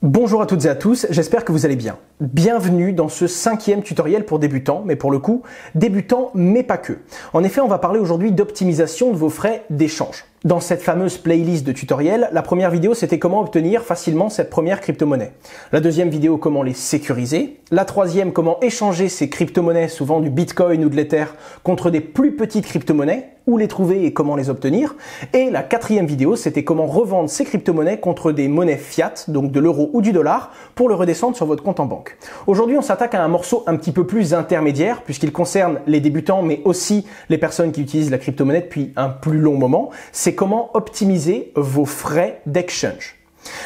Bonjour à toutes et à tous, j'espère que vous allez bien. Bienvenue dans ce 5e tutoriel pour débutants, mais pour le coup, débutants mais pas que. En effet, on va parler aujourd'hui d'optimisation de vos frais d'échange. Dans cette fameuse playlist de tutoriels, la première vidéo c'était comment obtenir facilement cette première crypto-monnaie. La deuxième vidéo, comment les sécuriser. La troisième, comment échanger ces crypto-monnaies, souvent du Bitcoin ou de l'Ether, contre des plus petites crypto-monnaies, où les trouver et comment les obtenir. Et la quatrième vidéo, c'était comment revendre ces crypto-monnaies contre des monnaies fiat, donc de l'euro ou du dollar, pour le redescendre sur votre compte en banque. Aujourd'hui, on s'attaque à un morceau un petit peu plus intermédiaire, puisqu'il concerne les débutants, mais aussi les personnes qui utilisent la crypto-monnaie depuis un plus long moment. C'est comment optimiser vos frais d'exchange.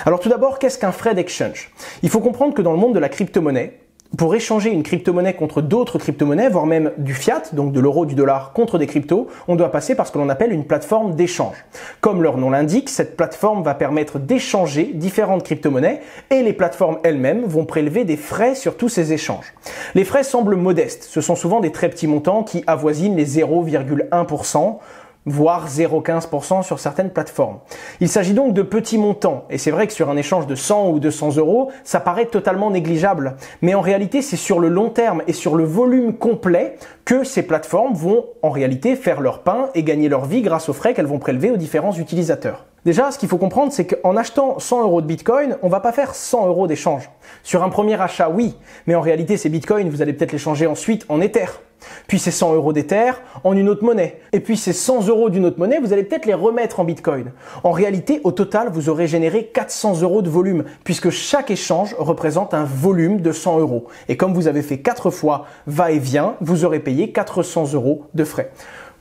Alors tout d'abord, qu'est-ce qu'un frais d'exchange? Il faut comprendre que dans le monde de la crypto-monnaie, pour échanger une crypto-monnaie contre d'autres crypto-monnaies, voire même du fiat, donc de l'euro, du dollar, contre des cryptos, on doit passer par ce que l'on appelle une plateforme d'échange. Comme leur nom l'indique, cette plateforme va permettre d'échanger différentes crypto-monnaies et les plateformes elles-mêmes vont prélever des frais sur tous ces échanges. Les frais semblent modestes, ce sont souvent des très petits montants qui avoisinent les 0,1%, voire 0,15% sur certaines plateformes. Il s'agit donc de petits montants, et c'est vrai que sur un échange de 100 ou 200 euros, ça paraît totalement négligeable. Mais en réalité, c'est sur le long terme et sur le volume complet que ces plateformes vont en réalité faire leur pain et gagner leur vie grâce aux frais qu'elles vont prélever aux différents utilisateurs. Déjà, ce qu'il faut comprendre, c'est qu'en achetant 100 euros de Bitcoin, on va pas faire 100 euros d'échange. Sur un premier achat, oui, mais en réalité, ces Bitcoins, vous allez peut-être les changer ensuite en Ether. Puis ces 100 euros d'Ether en une autre monnaie. Et puis ces 100 euros d'une autre monnaie, vous allez peut-être les remettre en Bitcoin. En réalité, au total, vous aurez généré 400 euros de volume, puisque chaque échange représente un volume de 100 euros. Et comme vous avez fait 4 fois va-et-vient, vous aurez payé 400 euros de frais.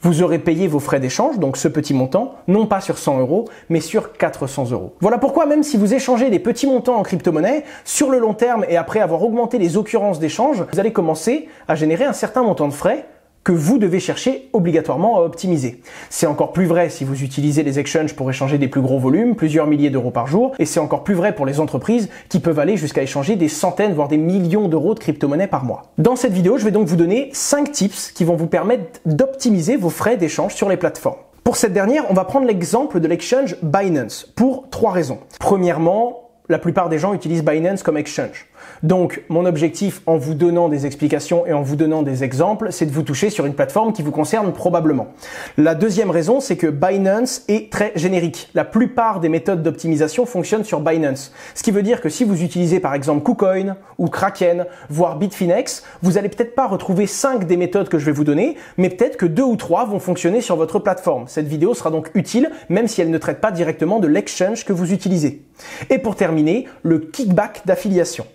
Vous aurez payé vos frais d'échange, donc ce petit montant, non pas sur 100 euros, mais sur 400 euros. Voilà pourquoi même si vous échangez des petits montants en crypto-monnaie, sur le long terme et après avoir augmenté les occurrences d'échange, vous allez commencer à générer un certain montant de frais que vous devez chercher obligatoirement à optimiser. C'est encore plus vrai si vous utilisez les exchanges pour échanger des plus gros volumes, plusieurs milliers d'euros par jour, et c'est encore plus vrai pour les entreprises qui peuvent aller jusqu'à échanger des centaines, voire des millions d'euros de crypto-monnaies par mois. Dans cette vidéo, je vais donc vous donner 5 tips qui vont vous permettre d'optimiser vos frais d'échange sur les plateformes. Pour cette dernière, on va prendre l'exemple de l'exchange Binance pour 3 raisons. Premièrement, la plupart des gens utilisent Binance comme exchange. Donc, mon objectif en vous donnant des explications et en vous donnant des exemples, c'est de vous toucher sur une plateforme qui vous concerne probablement. La deuxième raison, c'est que Binance est très générique. La plupart des méthodes d'optimisation fonctionnent sur Binance. Ce qui veut dire que si vous utilisez par exemple KuCoin ou Kraken, voire Bitfinex, vous allez peut-être pas retrouver 5 des méthodes que je vais vous donner, mais peut-être que 2 ou 3 vont fonctionner sur votre plateforme. Cette vidéo sera donc utile, même si elle ne traite pas directement de l'exchange que vous utilisez. Et pour terminer, le kickback d'affiliation.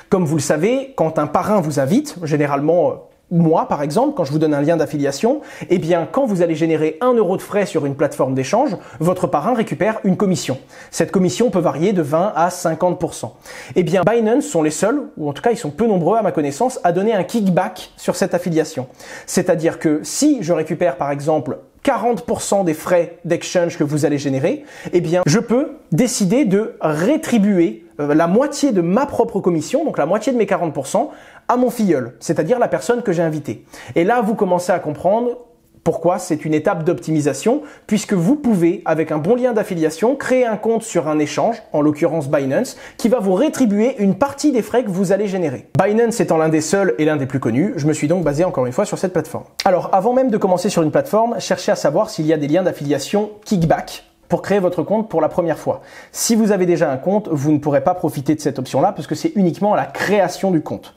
Comme vous le savez, quand un parrain vous invite, généralement moi par exemple, quand je vous donne un lien d'affiliation, eh bien quand vous allez générer 1 euro de frais sur une plateforme d'échange, votre parrain récupère une commission. Cette commission peut varier de 20 à 50%. Eh bien Binance sont les seuls, ou en tout cas ils sont peu nombreux à ma connaissance, à donner un kickback sur cette affiliation. C'est-à-dire que si je récupère par exemple 40% des frais d'exchange que vous allez générer, eh bien, je peux décider de rétribuer la moitié de ma propre commission, donc la moitié de mes 40%, à mon filleul, c'est-à-dire la personne que j'ai invitée. Et là, vous commencez à comprendre pourquoi c'est une étape d'optimisation, puisque vous pouvez, avec un bon lien d'affiliation, créer un compte sur un échange, en l'occurrence Binance, qui va vous rétribuer une partie des frais que vous allez générer. Binance étant l'un des seuls et l'un des plus connus, je me suis donc basé encore une fois sur cette plateforme. Alors, avant même de commencer sur une plateforme, cherchez à savoir s'il y a des liens d'affiliation kickback pour créer votre compte pour la première fois. Si vous avez déjà un compte, vous ne pourrez pas profiter de cette option-là parce que c'est uniquement à la création du compte.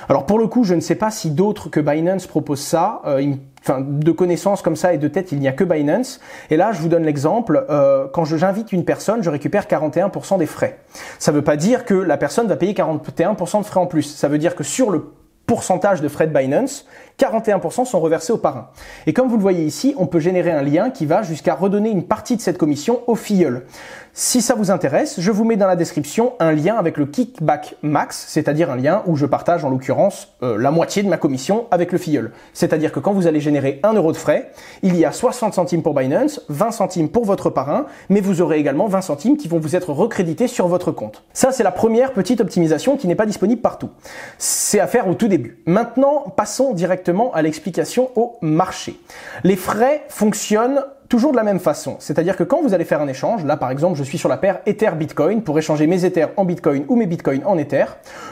Alors pour le coup, je ne sais pas si d'autres que Binance proposent ça. De connaissances comme ça et de tête, il n'y a que Binance. Et là, je vous donne l'exemple. Quand j'invite une personne, je récupère 41% des frais. Ça ne veut pas dire que la personne va payer 41% de frais en plus. Ça veut dire que sur le pourcentage de frais de Binance, 41% sont reversés au parrain. Et comme vous le voyez ici, on peut générer un lien qui va jusqu'à redonner une partie de cette commission au filleul. Si ça vous intéresse, je vous mets dans la description un lien avec le kickback max, c'est-à-dire un lien où je partage en l'occurrence la moitié de ma commission avec le filleul. C'est-à-dire que quand vous allez générer 1 euro de frais, il y a 60 centimes pour Binance, 20 centimes pour votre parrain, mais vous aurez également 20 centimes qui vont vous être recrédités sur votre compte. Ça, c'est la première petite optimisation qui n'est pas disponible partout. C'est à faire au tout début. Maintenant, passons directement directement à l'explication au marché. Les frais fonctionnent toujours de la même façon. C'est-à-dire que quand vous allez faire un échange, là par exemple je suis sur la paire Ether-Bitcoin pour échanger mes Ethers en Bitcoin ou mes Bitcoins en Ether,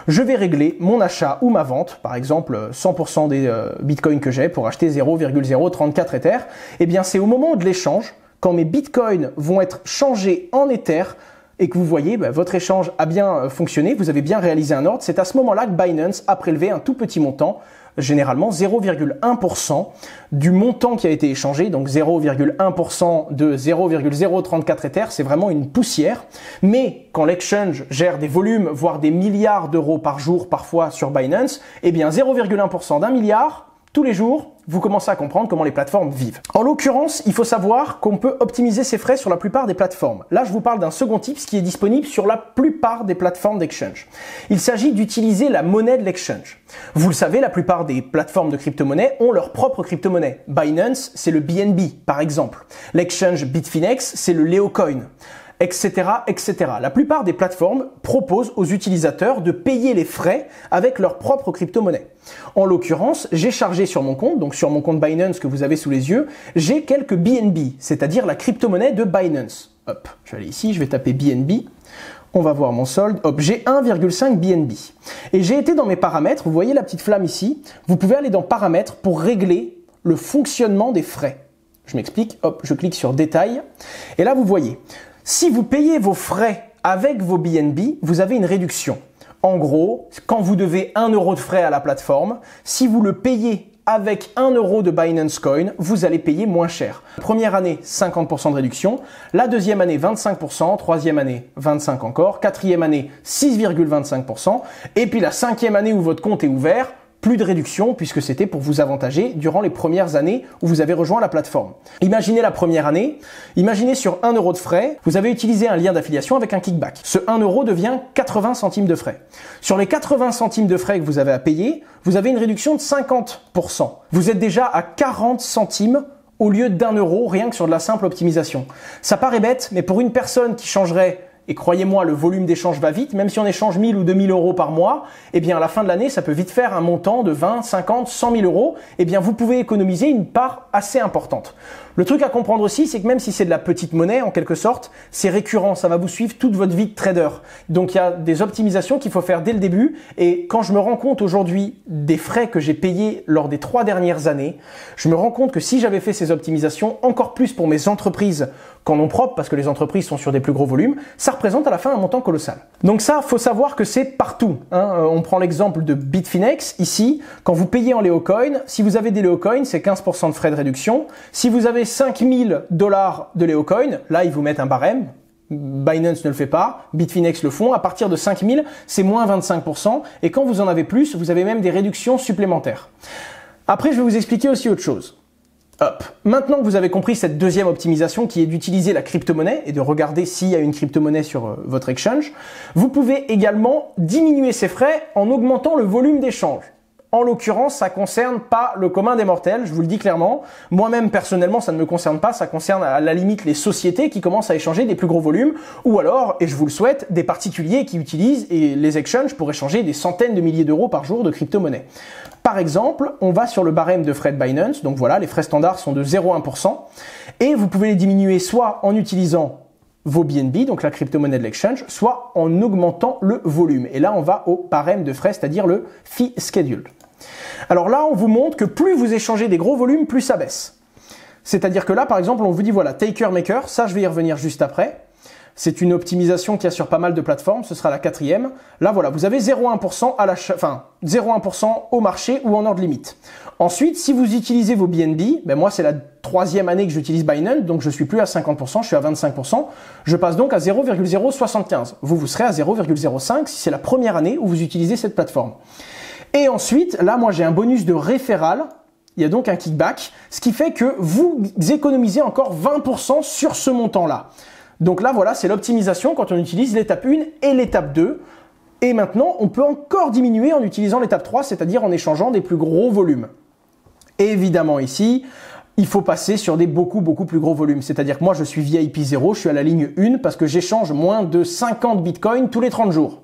je vais régler mon achat ou ma vente, par exemple 100% des Bitcoins que j'ai pour acheter 0,034 Ether, et bien c'est au moment de l'échange, quand mes Bitcoins vont être changés en Ether, et que vous voyez, votre échange a bien fonctionné, vous avez bien réalisé un ordre, c'est à ce moment-là que Binance a prélevé un tout petit montant, généralement 0,1% du montant qui a été échangé, donc 0,1% de 0,034 Ether, c'est vraiment une poussière. Mais quand l'exchange gère des volumes, voire des milliards d'euros par jour parfois sur Binance, eh bien 0,1% d'un milliard, tous les jours, vous commencez à comprendre comment les plateformes vivent. En l'occurrence, il faut savoir qu'on peut optimiser ses frais sur la plupart des plateformes. Là, je vous parle d'un second tips qui est disponible sur la plupart des plateformes d'exchange. Il s'agit d'utiliser la monnaie de l'exchange. Vous le savez, la plupart des plateformes de crypto-monnaie ont leur propre crypto-monnaie. Binance, c'est le BNB, par exemple. L'exchange Bitfinex, c'est le Leocoin, etc., etc. La plupart des plateformes proposent aux utilisateurs de payer les frais avec leur propre crypto-monnaie. En l'occurrence, j'ai chargé sur mon compte, donc sur mon compte Binance que vous avez sous les yeux, j'ai quelques BNB, c'est-à-dire la crypto-monnaie de Binance. Hop, je vais aller ici, je vais taper BNB. On va voir mon solde. Hop, j'ai 1,5 BNB. Et j'ai été dans mes paramètres, vous voyez la petite flamme ici, vous pouvez aller dans paramètres pour régler le fonctionnement des frais. Je m'explique, hop, je clique sur détail. Et là, vous voyez, si vous payez vos frais avec vos BNB, vous avez une réduction. En gros, quand vous devez 1 euro de frais à la plateforme, si vous le payez avec 1 euro de Binance Coin, vous allez payer moins cher. Première année, 50% de réduction. La deuxième année, 25%. Troisième année, 25% encore. Quatrième année, 6,25%. Et puis la cinquième année où votre compte est ouvert, plus de réduction puisque c'était pour vous avantager durant les premières années où vous avez rejoint la plateforme. Imaginez la première année, imaginez sur 1 euro de frais, vous avez utilisé un lien d'affiliation avec un kickback. Ce 1 euro devient 80 centimes de frais. Sur les 80 centimes de frais que vous avez à payer, vous avez une réduction de 50%. Vous êtes déjà à 40 centimes au lieu d'1 euro rien que sur de la simple optimisation. Ça paraît bête, mais pour une personne qui changerait, et croyez-moi, le volume d'échange va vite, même si on échange 1000 ou 2000 euros par mois, eh bien à la fin de l'année, ça peut vite faire un montant de 20, 50, 100 000 euros, eh bien vous pouvez économiser une part assez importante. Le truc à comprendre aussi, c'est que même si c'est de la petite monnaie, en quelque sorte, c'est récurrent, ça va vous suivre toute votre vie de trader. Donc il y a des optimisations qu'il faut faire dès le début, et quand je me rends compte aujourd'hui des frais que j'ai payés lors des 3 dernières années, je me rends compte que si j'avais fait ces optimisations, encore plus pour mes entreprises qu'en nom propre, parce que les entreprises sont sur des plus gros volumes, ça représente à la fin un montant colossal. Donc ça, faut savoir que c'est partout. On prend l'exemple de Bitfinex, ici, quand vous payez en Leocoin, si vous avez des Leocoin, c'est 15% de frais de réduction. Si vous avez 5000 $ de Leocoin, là, ils vous mettent un barème. Binance ne le fait pas, Bitfinex le font. À partir de 5000, c'est moins 25%. Et quand vous en avez plus, vous avez même des réductions supplémentaires. Après, je vais vous expliquer aussi autre chose. Hop. Maintenant que vous avez compris cette deuxième optimisation qui est d'utiliser la crypto-monnaie et de regarder s'il y a une crypto-monnaie sur votre exchange, vous pouvez également diminuer ces frais en augmentant le volume d'échange. En l'occurrence, ça concerne pas le commun des mortels, je vous le dis clairement. Moi-même, personnellement, ça ne me concerne pas. Ça concerne à la limite les sociétés qui commencent à échanger des plus gros volumes ou alors, et je vous le souhaite, des particuliers qui utilisent les exchanges pour échanger des centaines de milliers d'euros par jour de crypto-monnaie. Par exemple, on va sur le barème de frais de Binance. Donc voilà, les frais standards sont de 0,1% et vous pouvez les diminuer soit en utilisant vos BNB, donc la crypto-monnaie de l'exchange, soit en augmentant le volume. Et là, on va au barème de frais, c'est-à-dire le fee schedule. Alors là, on vous montre que plus vous échangez des gros volumes, plus ça baisse. C'est-à-dire que là, par exemple, on vous dit, voilà, taker maker, ça je vais y revenir juste après. C'est une optimisation qu'il y a sur pas mal de plateformes, ce sera la 4e. Là, voilà, vous avez 0,1% à l'achat, enfin 0,1% au marché ou en ordre limite. Ensuite, si vous utilisez vos BNB, ben moi c'est la 3e année que j'utilise Binance, donc je suis plus à 50%, je suis à 25%. Je passe donc à 0,075. Vous serez à 0,05 si c'est la première année où vous utilisez cette plateforme. Et ensuite, là, moi j'ai un bonus de référal. Il y a donc un kickback, ce qui fait que vous économisez encore 20% sur ce montant-là. Donc là, voilà, c'est l'optimisation quand on utilise l'étape 1 et l'étape 2. Et maintenant, on peut encore diminuer en utilisant l'étape 3, c'est-à-dire en échangeant des plus gros volumes. Et évidemment, ici, il faut passer sur des beaucoup plus gros volumes. C'est-à-dire que moi, je suis VIP 0, je suis à la ligne 1 parce que j'échange moins de 50 bitcoins tous les 30 jours.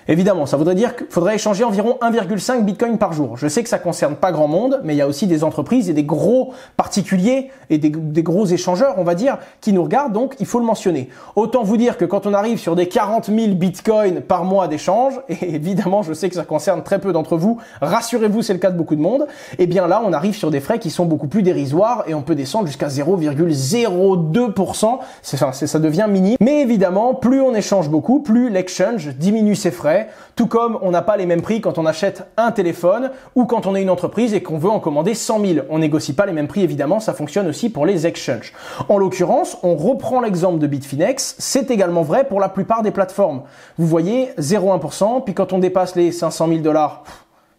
Évidemment, ça voudrait dire qu'il faudrait échanger environ 1,5 Bitcoin par jour. Je sais que ça concerne pas grand monde, mais il y a aussi des entreprises et des gros particuliers et des gros échangeurs, on va dire, qui nous regardent, donc il faut le mentionner. Autant vous dire que quand on arrive sur des 40 000 Bitcoins par mois d'échange, et évidemment, je sais que ça concerne très peu d'entre vous, rassurez-vous, c'est le cas de beaucoup de monde, et bien là, on arrive sur des frais qui sont beaucoup plus dérisoires et on peut descendre jusqu'à 0,02%. Ça devient minime. Mais évidemment, plus on échange beaucoup, plus l'exchange diminue ses frais, tout comme on n'a pas les mêmes prix quand on achète un téléphone ou quand on est une entreprise et qu'on veut en commander 100 000. On négocie pas les mêmes prix, évidemment, ça fonctionne aussi pour les exchanges. En l'occurrence, on reprend l'exemple de Bitfinex, c'est également vrai pour la plupart des plateformes. Vous voyez, 0,1%, puis quand on dépasse les 500 000 $,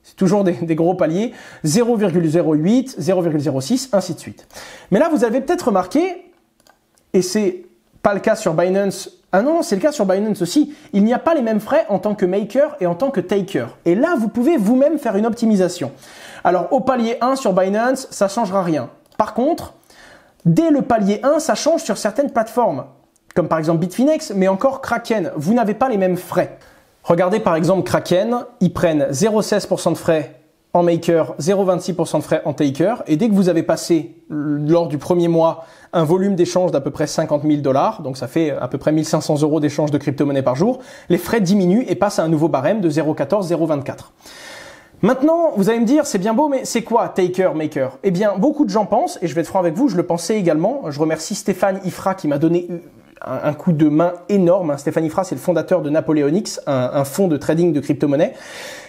c'est toujours des gros paliers, 0,08, 0,06, ainsi de suite. Mais là, vous avez peut-être remarqué, et c'est pas le cas sur Binance. Ah non, c'est le cas sur Binance aussi. Il n'y a pas les mêmes frais en tant que maker et en tant que taker. Et là, vous pouvez vous-même faire une optimisation. Alors, au palier 1 sur Binance, ça ne changera rien. Par contre, dès le palier 1, ça change sur certaines plateformes, comme par exemple Bitfinex, mais encore Kraken. Vous n'avez pas les mêmes frais. Regardez par exemple Kraken, ils prennent 0,16% de frais en maker, 0,26% de frais en taker, et dès que vous avez passé, lors du premier mois, un volume d'échange d'à peu près 50 000 $, donc ça fait à peu près 1 500 € d'échange de crypto-monnaie par jour, les frais diminuent et passent à un nouveau barème de 0,14, 0,24. Maintenant, vous allez me dire, c'est bien beau, mais c'est quoi taker, maker? Eh bien, beaucoup de gens pensent, et je vais être franc avec vous, je le pensais également, je remercie Stéphane Ifra qui m'a donné un coup de main énorme. Stéphane Ifra, c'est le fondateur de Napoleonix, un fonds de trading de crypto-monnaie,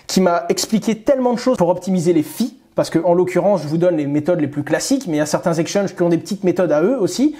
qui m'a expliqué tellement de choses pour optimiser les fees, parce que en l'occurrence, je vous donne les méthodes les plus classiques, mais il y a certains exchanges qui ont des petites méthodes à eux aussi.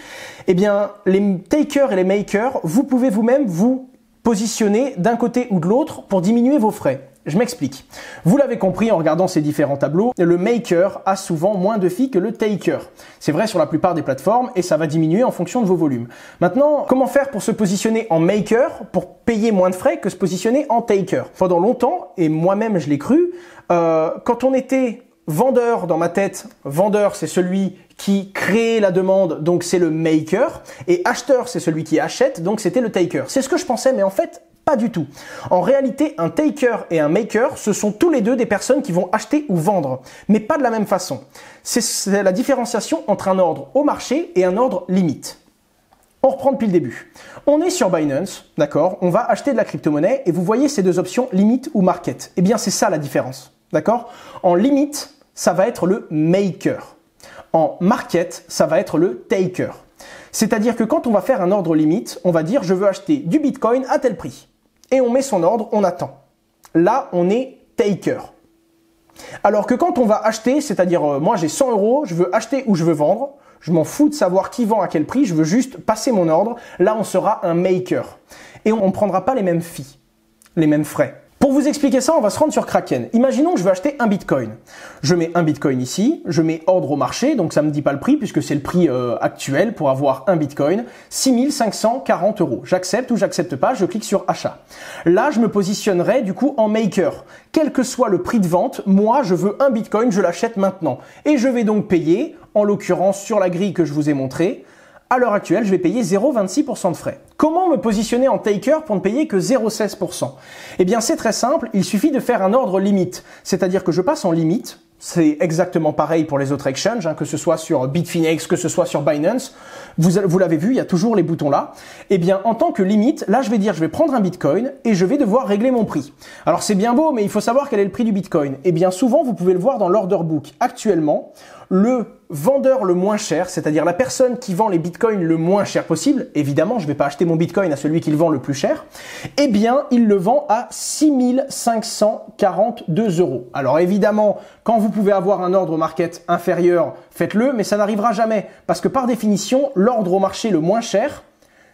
Eh bien, les takers et les makers, vous pouvez vous-même vous positionner d'un côté ou de l'autre pour diminuer vos frais. Je m'explique. Vous l'avez compris en regardant ces différents tableaux, le maker a souvent moins de fees que le taker. C'est vrai sur la plupart des plateformes et ça va diminuer en fonction de vos volumes. Maintenant, comment faire pour se positionner en maker pour payer moins de frais que se positionner en taker? Pendant longtemps, et moi-même je l'ai cru, quand on était vendeur dans ma tête, vendeur c'est celui qui crée la demande, donc c'est le maker, et acheteur c'est celui qui achète, donc c'était le taker. C'est ce que je pensais, mais en fait, pas du tout. En réalité, un taker et un maker, ce sont tous les deux des personnes qui vont acheter ou vendre, mais pas de la même façon. C'est la différenciation entre un ordre au marché et un ordre limite. On reprend depuis le début. On est sur Binance, d'accord? On va acheter de la crypto-monnaie et vous voyez ces deux options, limite ou market. Eh bien, c'est ça la différence, d'accord? En limite, ça va être le maker. En market, ça va être le taker. C'est-à-dire que quand on va faire un ordre limite, on va dire je veux acheter du Bitcoin à tel prix. Et on met son ordre, on attend. Là, on est taker. Alors que quand on va acheter, c'est-à-dire moi j'ai 100 €, je veux acheter ou je veux vendre, je m'en fous de savoir qui vend à quel prix, je veux juste passer mon ordre, là on sera un maker. Et on ne prendra pas les mêmes fees, les mêmes frais. Pour vous expliquer ça, on va se rendre sur Kraken. Imaginons que je veux acheter un Bitcoin. Je mets un Bitcoin ici, je mets ordre au marché, donc ça ne me dit pas le prix puisque c'est le prix actuel pour avoir un Bitcoin, 6 540 €. J'accepte ou j'accepte pas, je clique sur achat. Là, je me positionnerai du coup en maker. Quel que soit le prix de vente, moi je veux un Bitcoin, je l'achète maintenant. Et je vais donc payer, en l'occurrence sur la grille que je vous ai montrée, à l'heure actuelle, je vais payer 0,26% de frais. Comment me positionner en taker pour ne payer que 0,16%? Eh bien, c'est très simple, il suffit de faire un ordre limite. C'est-à-dire que je passe en limite, c'est exactement pareil pour les autres exchanges, que ce soit sur Bitfinex, que ce soit sur Binance. Vous l'avez vu, il y a toujours les boutons là. Eh bien, en tant que limite, là, je vais dire, je vais prendre un Bitcoin et je vais devoir régler mon prix. Alors, c'est bien beau, mais il faut savoir quel est le prix du Bitcoin. Eh bien, souvent, vous pouvez le voir dans l'order book. Actuellement, le vendeur le moins cher, c'est-à-dire la personne qui vend les bitcoins le moins cher possible, évidemment, je ne vais pas acheter mon bitcoin à celui qui le vend le plus cher, eh bien, il le vend à 6 542 €. Alors évidemment, quand vous pouvez avoir un ordre market inférieur, faites-le, mais ça n'arrivera jamais, parce que par définition, l'ordre au marché le moins cher,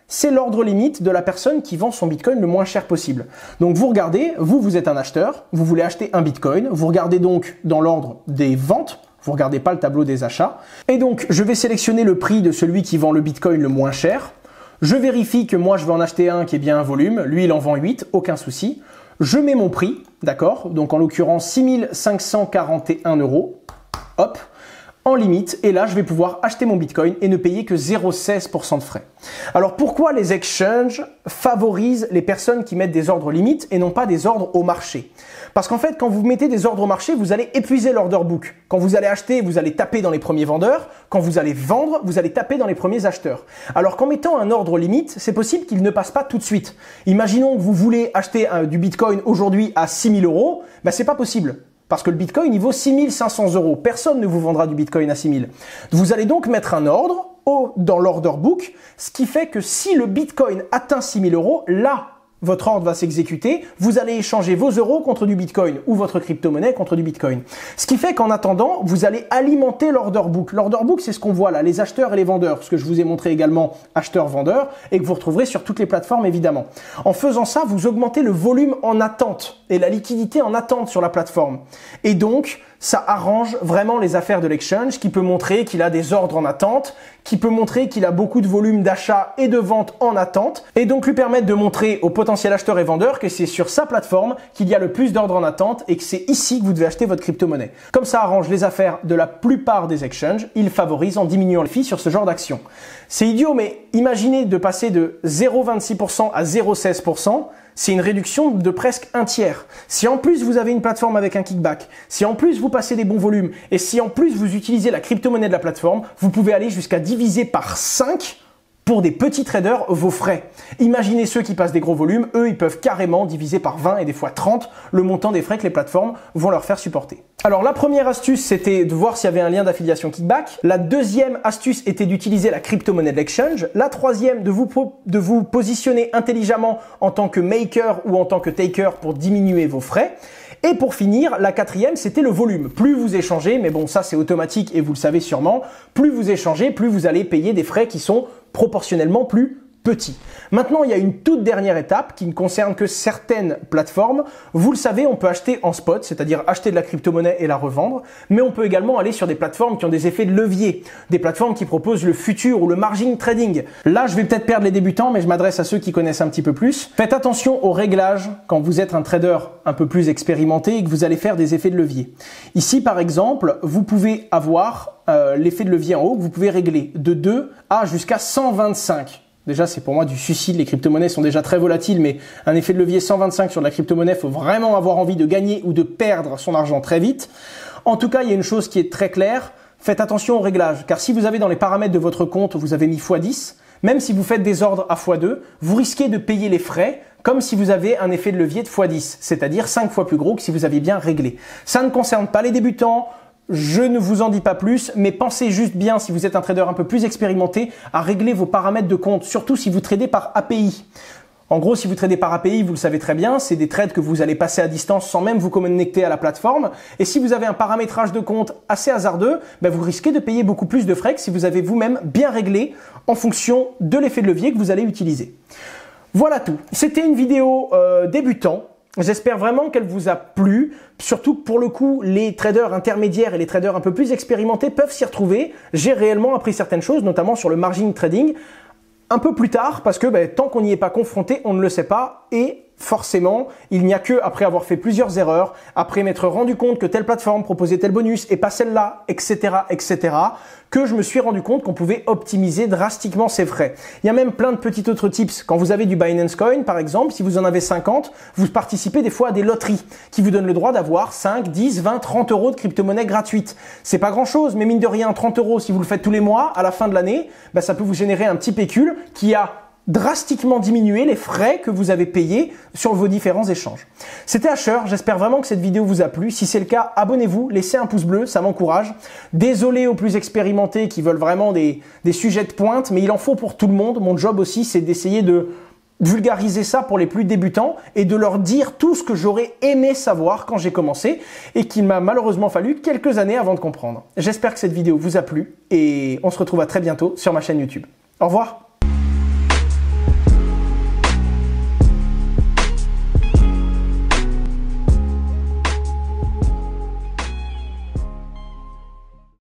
c'est l'ordre limite de la personne qui vend son bitcoin le moins cher possible. Donc vous regardez, vous êtes un acheteur, vous voulez acheter un bitcoin, vous regardez donc dans l'ordre des ventes, vous regardez pas le tableau des achats. Et donc, je vais sélectionner le prix de celui qui vend le Bitcoin le moins cher. Je vérifie que moi, je vais en acheter un qui est bien un volume. Lui, il en vend 8, aucun souci. Je mets mon prix, d'accord? Donc, en l'occurrence, 6 541 €. Hop. en limite, et là je vais pouvoir acheter mon Bitcoin et ne payer que 0,16% de frais. Alors pourquoi les exchanges favorisent les personnes qui mettent des ordres limites et non pas des ordres au marché? Parce qu'en fait, quand vous mettez des ordres au marché, vous allez épuiser l'order book. Quand vous allez acheter, vous allez taper dans les premiers vendeurs. Quand vous allez vendre, vous allez taper dans les premiers acheteurs. Alors qu'en mettant un ordre limite, c'est possible qu'il ne passe pas tout de suite. Imaginons que vous voulez acheter du Bitcoin aujourd'hui à 6 000 €, ben c'est pas possible. Parce que le Bitcoin, il vaut 6 500 €. Personne ne vous vendra du Bitcoin à 6 000. Vous allez donc mettre un ordre dans l'order book, ce qui fait que si le Bitcoin atteint 6 000 €, là, votre ordre va s'exécuter, vous allez échanger vos euros contre du Bitcoin ou votre crypto-monnaie contre du Bitcoin. Ce qui fait qu'en attendant, vous allez alimenter l'order book. L'order book, c'est ce qu'on voit là, les acheteurs et les vendeurs, ce que je vous ai montré également acheteurs-vendeurs et que vous retrouverez sur toutes les plateformes évidemment. En faisant ça, vous augmentez le volume en attente et la liquidité en attente sur la plateforme. Et donc, ça arrange vraiment les affaires de l'exchange qui peut montrer qu'il a des ordres en attente, qui peut montrer qu'il a beaucoup de volume d'achat et de vente en attente et donc lui permettre de montrer aux potentiels acheteurs et vendeurs que c'est sur sa plateforme qu'il y a le plus d'ordres en attente et que c'est ici que vous devez acheter votre crypto-monnaie. Comme ça arrange les affaires de la plupart des exchanges, il favorise en diminuant les fees sur ce genre d'action. C'est idiot, mais imaginez de passer de 0,26% à 0,16%, c'est une réduction de presque un tiers. Si en plus vous avez une plateforme avec un kickback, si en plus vous passez des bons volumes et si en plus vous utilisez la crypto-monnaie de la plateforme, vous pouvez aller jusqu'à diviser par 5 pour des petits traders vos frais. Imaginez ceux qui passent des gros volumes, eux ils peuvent carrément diviser par 20 et des fois 30 le montant des frais que les plateformes vont leur faire supporter. Alors la première astuce c'était de voir s'il y avait un lien d'affiliation kickback. La deuxième astuce était d'utiliser la crypto-monnaie de l'exchange. La troisième de vous positionner intelligemment en tant que maker ou en tant que taker pour diminuer vos frais. Et pour finir, la quatrième, c'était le volume. Plus vous échangez, mais bon, ça c'est automatique et vous le savez sûrement, plus vous échangez, plus vous allez payer des frais qui sont proportionnellement plus petits. Maintenant, il y a une toute dernière étape qui ne concerne que certaines plateformes. Vous le savez, on peut acheter en spot, c'est-à-dire acheter de la crypto-monnaie et la revendre, mais on peut également aller sur des plateformes qui ont des effets de levier, des plateformes qui proposent le futur ou le margin trading. Là, je vais peut-être perdre les débutants, mais je m'adresse à ceux qui connaissent un petit peu plus. Faites attention aux réglages quand vous êtes un trader un peu plus expérimenté et que vous allez faire des effets de levier. Ici, par exemple, vous pouvez avoir l'effet de levier en haut que vous pouvez régler de 2 à jusqu'à 125. Déjà, c'est pour moi du suicide. Les crypto-monnaies sont déjà très volatiles, mais un effet de levier 125 sur de la crypto-monnaie, il faut vraiment avoir envie de gagner ou de perdre son argent très vite. En tout cas, il y a une chose qui est très claire. Faites attention aux réglages, car si vous avez dans les paramètres de votre compte, vous avez mis x10, même si vous faites des ordres à x2, vous risquez de payer les frais comme si vous avez un effet de levier de x10, c'est-à-dire 5 fois plus gros que si vous aviez bien réglé. Ça ne concerne pas les débutants. Je ne vous en dis pas plus, mais pensez juste bien, si vous êtes un trader un peu plus expérimenté, à régler vos paramètres de compte, surtout si vous tradez par API. En gros, si vous tradez par API, vous le savez très bien, c'est des trades que vous allez passer à distance sans même vous connecter à la plateforme. Et si vous avez un paramétrage de compte assez hasardeux, vous risquez de payer beaucoup plus de frais que si vous avez vous-même bien réglé en fonction de l'effet de levier que vous allez utiliser. Voilà tout. C'était une vidéo débutant. J'espère vraiment qu'elle vous a plu, surtout que pour le coup, les traders intermédiaires et les traders un peu plus expérimentés peuvent s'y retrouver. J'ai réellement appris certaines choses, notamment sur le margin trading, un peu plus tard, parce que tant qu'on n'y est pas confronté, on ne le sait pas, et forcément, il n'y a que après avoir fait plusieurs erreurs, après m'être rendu compte que telle plateforme proposait tel bonus et pas celle-là, etc., que je me suis rendu compte qu'on pouvait optimiser drastiquement ses frais. Il y a même plein de petits autres tips. Quand vous avez du Binance Coin, par exemple, si vous en avez 50, vous participez des fois à des loteries qui vous donnent le droit d'avoir 5, 10, 20, 30 euros de crypto-monnaie gratuite. C'est pas grand-chose, mais mine de rien, 30 euros, si vous le faites tous les mois, à la fin de l'année, ça peut vous générer un petit pécule qui a drastiquement diminuer les frais que vous avez payés sur vos différents échanges. C'était Asher, j'espère vraiment que cette vidéo vous a plu. Si c'est le cas, abonnez-vous, laissez un pouce bleu, ça m'encourage. Désolé aux plus expérimentés qui veulent vraiment des sujets de pointe, mais il en faut pour tout le monde. Mon job aussi, c'est d'essayer de vulgariser ça pour les plus débutants et de leur dire tout ce que j'aurais aimé savoir quand j'ai commencé et qu'il m'a malheureusement fallu quelques années avant de comprendre. J'espère que cette vidéo vous a plu et on se retrouve à très bientôt sur ma chaîne YouTube. Au revoir.